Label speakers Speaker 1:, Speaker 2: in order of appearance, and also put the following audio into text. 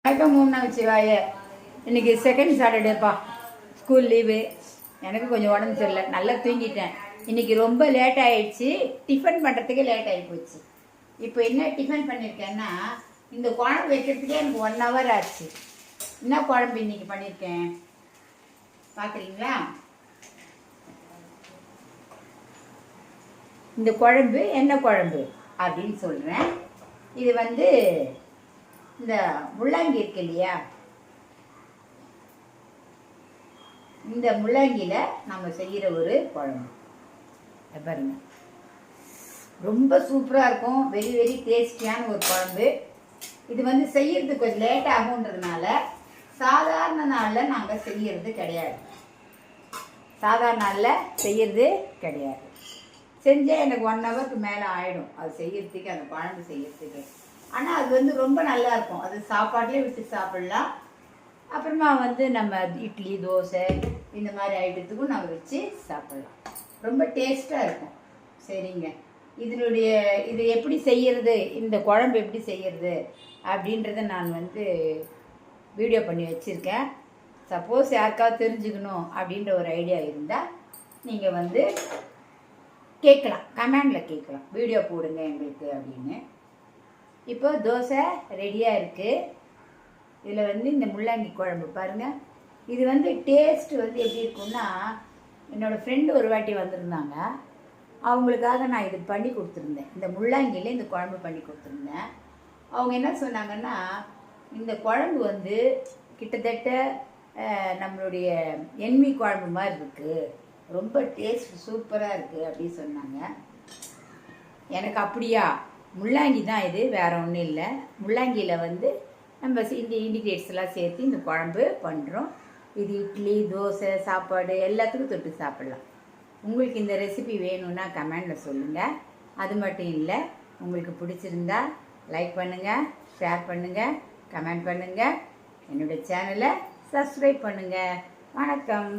Speaker 1: வணக்கம் ஓம் நமச்சிவாய. இன்னைக்கு second சாட்டர்டேப்பா, school leave. எனக்கு கொஞ்சம் உடம்பு சரியில்லை, நல்லா தூங்கிட்டேன். இன்னைக்கு ரொம்ப லேட் ஆயிடுச்சு, டிஃபன் பண்ணுறதுக்கு லேட் ஆகி போச்சு. இப்போ என்ன டிஃபன் பண்ணியிருக்கேன்னா, இந்த குழம்பு வைக்கிறதுக்கே எனக்கு 1 hour ஆச்சு. என்ன குழம்பு இன்னைக்கு பண்ணியிருக்கேன் பார்க்குறீங்களா? இந்த குழம்பு என்ன குழம்பு அப்படின்னு சொல்கிறேன். இது வந்து இந்த முள்ளங்கி இருக்கு இல்லையா, இந்த முள்ளங்கியில் நம்ம செய்கிற ஒரு குழம்பு பாருங்க, ரொம்ப சூப்பராக இருக்கும். வெரி வெரி டேஸ்டியான ஒரு குழம்பு. இது வந்து செய்யறதுக்கு கொஞ்சம் லேட் ஆகுன்றதுனால சாதாரண நாளில் நாங்கள் செய்யறது கிடையாது. சாதாரண நாளில் செய்யறது கிடையாது. செஞ்சால் எனக்கு 1 hourக்கு மேலே ஆகிடும் அது செய்யறதுக்கு, அந்த குழம்பு செய்யறதுக்கு. ஆனால் அது வந்து ரொம்ப நல்லாயிருக்கும். அது சாப்பாட்டிலே விட்டு சாப்பிட்லாம். அப்புறமா வந்து நம்ம இட்லி தோசை இந்த மாதிரி ஐட்டத்துக்கும் நம்ம வச்சு சாப்பிட்லாம். ரொம்ப டேஸ்ட்டாக இருக்கும். சரிங்க, இது எப்படி செய்கிறது, இந்த குழம்பு எப்படி செய்கிறது அப்படின்றத நான் வந்து வீடியோ பண்ணி வச்சுருக்கேன். சப்போஸ் யாருக்காவது தெரிஞ்சுக்கணும் அப்படின்ற ஒரு ஐடியா இருந்தால் நீங்கள் வந்து கேட்கலாம், கமெண்டில் கேட்கலாம், வீடியோ போடுங்க எங்களுக்கு அப்படின்னு. இப்போ தோசை ரெடியாக இருக்குது. இதில் வந்து இந்த முள்ளங்கி குழம்பு பாருங்கள். இது வந்து டேஸ்ட்டு வந்து எப்படி இருக்குன்னா, என்னோடய ஃப்ரெண்டு ஒரு வாட்டி வந்திருந்தாங்க, அவங்களுக்காக நான் இது பண்ணி கொடுத்துருந்தேன். இந்த முள்ளங்கியில் இந்த குழம்பு பண்ணி கொடுத்துருந்தேன். அவங்க என்ன சொன்னாங்கன்னா, இந்த குழம்பு வந்து கிட்டத்தட்ட நம்மளுடைய எண்ணி குழம்பு மாதிரி இருக்குது, ரொம்ப டேஸ்ட் சூப்பராக இருக்குது அப்படின்னு சொன்னாங்க. எனக்கு அப்படியா, முள்ளங்கி தான் இது, வேறு ஒன்றும் இல்லை. முள்ளங்கியில் வந்து நம்ம இந்த இன்டிகிரேட்ஸ்லாம் சேர்த்து இந்த குழம்பு பண்ணுறோம். இது இட்லி தோசை சாப்பாடு எல்லாத்துக்கும் தொட்டு சாப்பிட்லாம். உங்களுக்கு இந்த ரெசிபி வேணும்னா கமெண்டில் சொல்லுங்கள். அது மட்டும் இல்லை, உங்களுக்கு பிடிச்சிருந்தா லைக் பண்ணுங்கள், ஷேர் பண்ணுங்கள், கமெண்ட் பண்ணுங்கள், என்னோடய சேனலை சப்ஸ்கிரைப் பண்ணுங்கள். வணக்கம்.